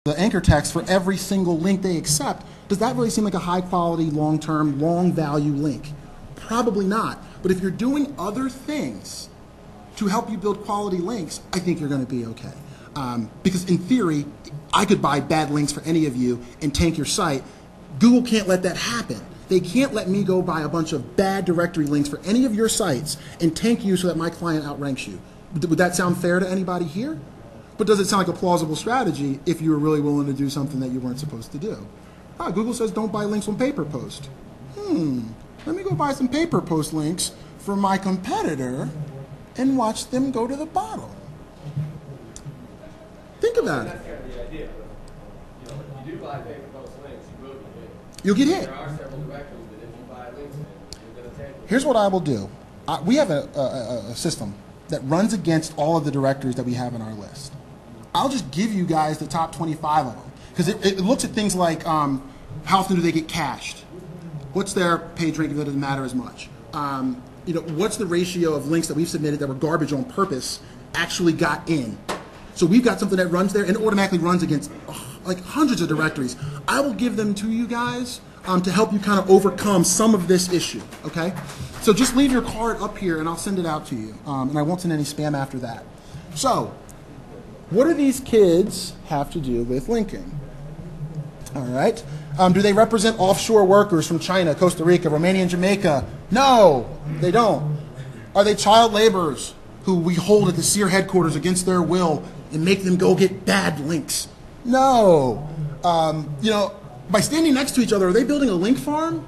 the anchor text for every single link they accept, does that really seem like a high quality, long-term, long value link? Probably not. But if you're doing other things to help you build quality links, I think you're going to be okay. Because in theory, I could buy bad links for any of you and tank your site. Google can't let that happen. They can't let me go buy a bunch of bad directory links for any of your sites and tank you so that my client outranks you. Would that sound fair to anybody here? But does it sound like a plausible strategy if you were really willing to do something that you weren't supposed to do? Google says don't buy links on PaperPost. Let me go buy some PaperPost links for my competitor and watch them go to the bottom. Think about it. That's kind of the idea. You know, if you do buy PaperPost links, you will get hit. You'll get hit. There are several directories that if you buy links in, you're going to take them. Here's what I will do. We have a system that runs against all of the directories that we have on our list. I'll just give you guys the top 25 of them. Because it looks at things like how often do they get cached? What's their page ranking that doesn't matter as much? What's the ratio of links that we've submitted that were garbage on purpose actually got in? So we've got something that runs there and automatically runs against like hundreds of directories. I will give them to you guys to help you kind of overcome some of this issue, okay? So just leave your card up here and I'll send it out to you. And I won't send any spam after that. So, what do these kids have to do with linking? All right. Do they represent offshore workers from China, Costa Rica, Romania, and Jamaica? No, they don't. Are they child laborers who we hold at the SEO headquarters against their will and make them go get bad links? No. By standing next to each other, are they building a link farm?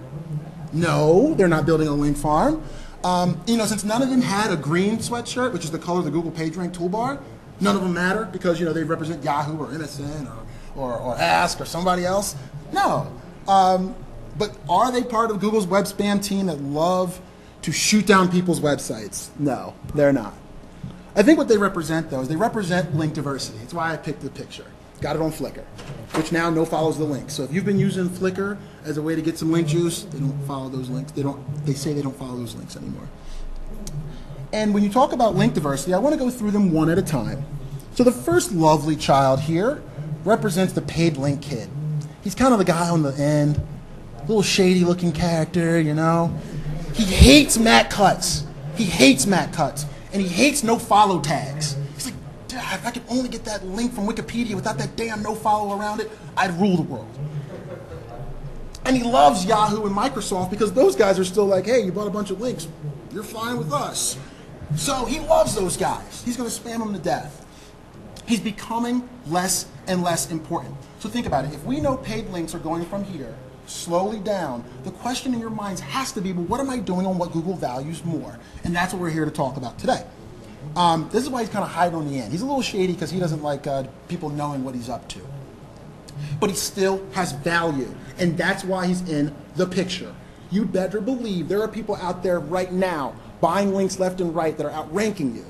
No, they're not building a link farm. Since none of them had a green sweatshirt, which is the color of the Google PageRank toolbar, none of them matter because they represent Yahoo or MSN or Ask or somebody else. No. But are they part of Google's web spam team that love to shoot down people's websites? No, they're not. I think what they represent, though, is they represent link diversity. That's why I picked the picture. Got it on Flickr, which now no follows the link. So if you've been using Flickr as a way to get some link juice, they don't follow those links. They say they don't follow those links anymore. And when you talk about link diversity, I want to go through them one at a time. So the first lovely child here represents the paid link kid. He's kind of the guy on the end, little shady looking character, He hates mat cuts. He hates mat cuts. And he hates no follow tags. He's like, if I could only get that link from Wikipedia without that damn no follow around it, I'd rule the world. And he loves Yahoo and Microsoft because those guys are still like, hey, you bought a bunch of links. You're flying with us. So he loves those guys. He's going to spam them to death. He's becoming less and less important. So think about it. If we know paid links are going from here slowly down, the question in your minds has to be, well, what am I doing on what Google values more? And that's what we're here to talk about today. This is why he's kind of hiding on the end. He's a little shady because he doesn't like people knowing what he's up to. But he still has value, and that's why he's in the picture. You better believe there are people out there right now buying links left and right that are outranking you.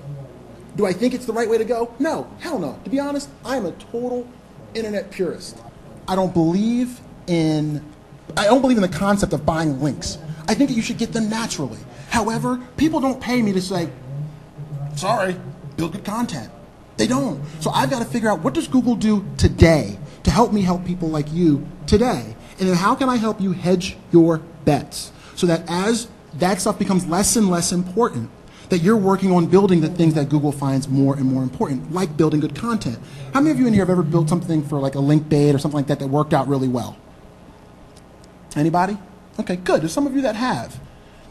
Do I think it's the right way to go? No, hell no. To be honest, I'm a total internet purist. I don't believe in the concept of buying links. I think that you should get them naturally. However, people don't pay me to say, sorry, build good content. They don't. So I've got to figure out, what does Google do today to help me help people like you today? And then how can I help you hedge your bets so that as that stuff becomes less and less important, that you're working on building the things that Google finds more and more important, like building good content. How many of you in here have ever built something for like a link bait or something like that that worked out really well? Anybody? Okay, good. There's some of you that have.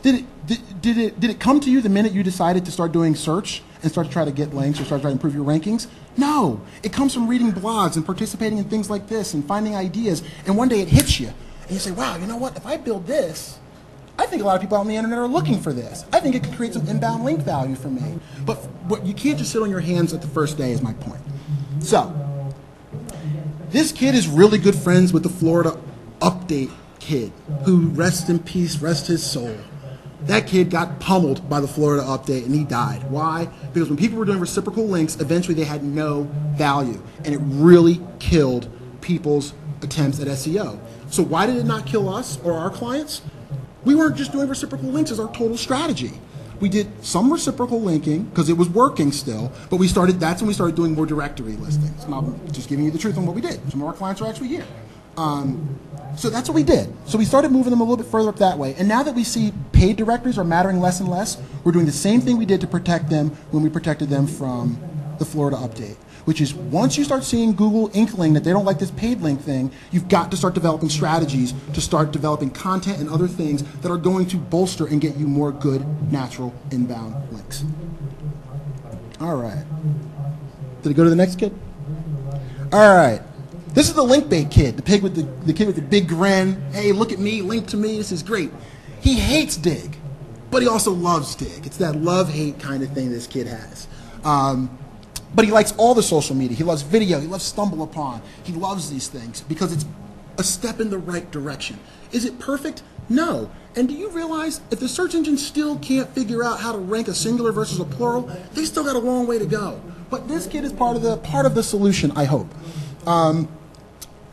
Did it come to you the minute you decided to start doing search and start to try to get links or start to try to improve your rankings? No. It comes from reading blogs and participating in things like this and finding ideas, and one day it hits you. And you say, wow, you know what? If I build this, I think a lot of people out on the internet are looking for this. I think it could create some inbound link value for me. But you can't just sit on your hands at the first day is my point. So, this kid is really good friends with the Florida Update kid, who, rest in peace, rest his soul. That kid got pummeled by the Florida Update and he died. Why? Because when people were doing reciprocal links, eventually they had no value. And it really killed people's attempts at SEO. So why did it not kill us or our clients? We weren't just doing reciprocal links as our total strategy. We did some reciprocal linking because it was working still, but that's when we started doing more directory listings. And I'm just giving you the truth on what we did. Some of our clients are actually here. So that's what we did. So we started moving them a little bit further up that way. And now that we see paid directories are mattering less and less, we're doing the same thing we did to protect them when we protected them from the Florida update, which is once you start seeing Google inkling that they don't like this paid link thing, you've got to start developing strategies to start developing content and other things that are going to bolster and get you more good, natural, inbound links. All right. Did it go to the next kid? All right. This is the link bait kid, the kid with the big grin. Hey, look at me, link to me, this is great. He hates Dig, but he also loves Dig. It's that love-hate kind of thing this kid has. But he likes all the social media. He loves video. He loves StumbleUpon. He loves these things because it's a step in the right direction. Is it perfect? No. And do you realize if the search engine still can't figure out how to rank a singular versus a plural, they still got a long way to go. But this kid is part of the solution, I hope.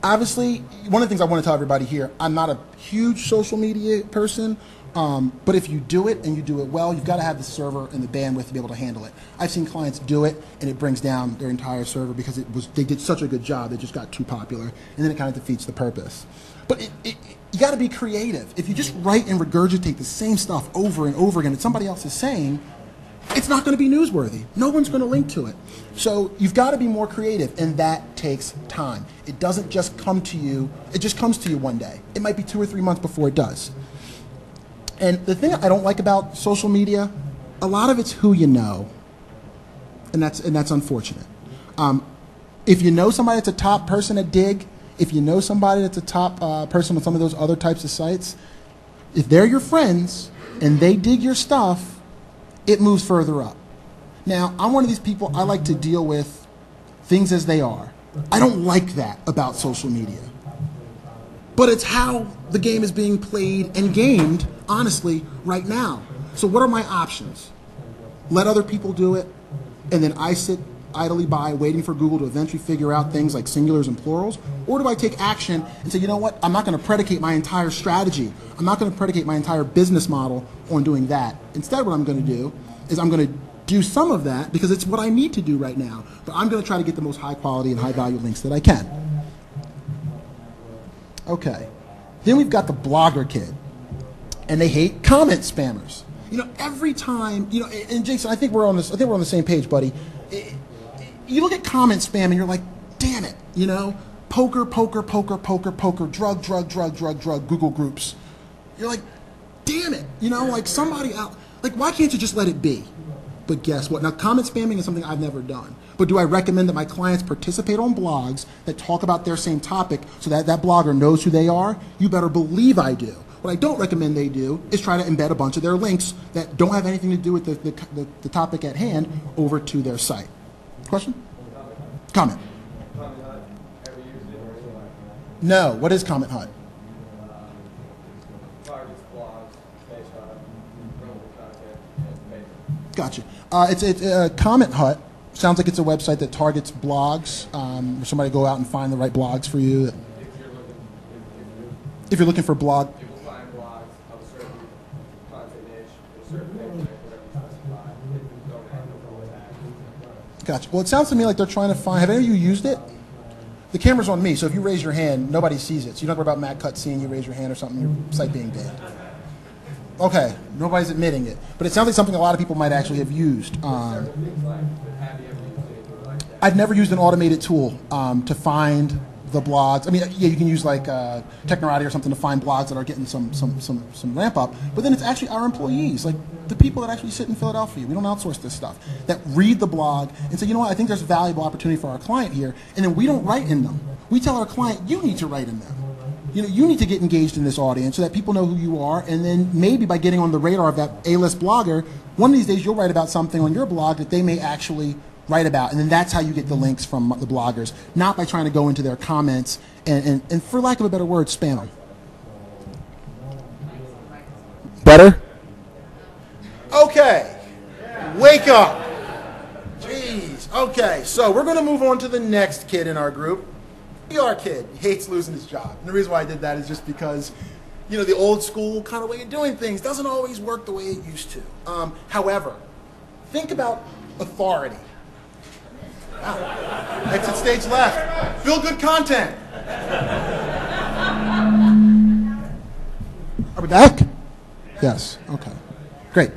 Obviously, one of the things I want to tell everybody here, I'm not a huge social media person. But if you do it and you do it well, you've got to have the server and the bandwidth to be able to handle it. I've seen clients do it, and it brings down their entire server because they did such a good job, they just got too popular, and then it kind of defeats the purpose. But you got to be creative. If you just write and regurgitate the same stuff over and over again that somebody else is saying, it's not going to be newsworthy. No one's going to link to it. So you've got to be more creative, and that takes time. It doesn't just come to you. It just comes to you one day. It might be 2 or 3 months before it does. And the thing I don't like about social media, a lot of it's who you know, and that's unfortunate. If you know somebody that's a top person at Dig, if you know somebody that's a top person on some of those other types of sites, if they're your friends and they dig your stuff, it moves further up. Now, I'm one of these people, I like to deal with things as they are. I don't like that about social media. But it's how the game is being played and gamed, honestly, right now. So what are my options? Let other people do it, and then I sit idly by waiting for Google to eventually figure out things like singulars and plurals? Or do I take action and say, you know what, I'm not going to predicate my entire strategy. I'm not going to predicate my entire business model on doing that. Instead, what I'm going to do is I'm going to do some of that because it's what I need to do right now. But I'm going to try to get the most high quality and high value links that I can. Okay. Then we've got the blogger kid. And they hate comment spammers. You know, every time, you know, and Jason, I think we're on the same page, buddy. You look at comment spam and you're like, damn it, you know, poker, poker, poker, poker, poker, drug, drug, drug, drug, drug, Google groups. You're like, damn it, you know, like somebody out, like why can't you just let it be? But guess what? Now, comment spamming is something I've never done. But do I recommend that my clients participate on blogs that talk about their same topic so that that blogger knows who they are? You better believe I do. What I don't recommend they do is try to embed a bunch of their links that don't have anything to do with the topic at hand over to their site. Question? Comment. No. What is Comment Hut? Gotcha. It's Comment Hut. Sounds like it's a website that targets blogs. Where somebody go out and find the right blogs for you. If you're looking for blog. Gotcha. Well, it sounds to me like they're trying to find. Have any of you used it? The camera's on me, so if you raise your hand, nobody sees it. So you don't worry about Matt Cut seeing you raise your hand or something, your site being banned. Okay, nobody's admitting it. But it sounds like something a lot of people might actually have used. I've never used an automated tool to find the blogs. I mean, yeah, you can use like Technorati or something to find blogs that are getting some ramp up. But then it's actually our employees, like the people that actually sit in Philadelphia. We don't outsource this stuff. That read the blog and say, you know what, I think there's a valuable opportunity for our client here. And then we don't write in them. We tell our client, you need to write in them. You know, you need to get engaged in this audience so that people know who you are. And then maybe by getting on the radar of that A-list blogger, one of these days you'll write about something on your blog that they may actually write about, and then that's how you get the links from the bloggers, not by trying to go into their comments and for lack of a better word, spam them. Better? Okay. Wake up. Jeez. Okay, so we're going to move on to the next kid in our group. PR kid. He hates losing his job. And the reason why I did that is just because the old school kind of way of doing things doesn't always work the way it used to. However, think about authority. Wow. Exit stage left. Feel good content. Are we back? Yes. Okay. Great.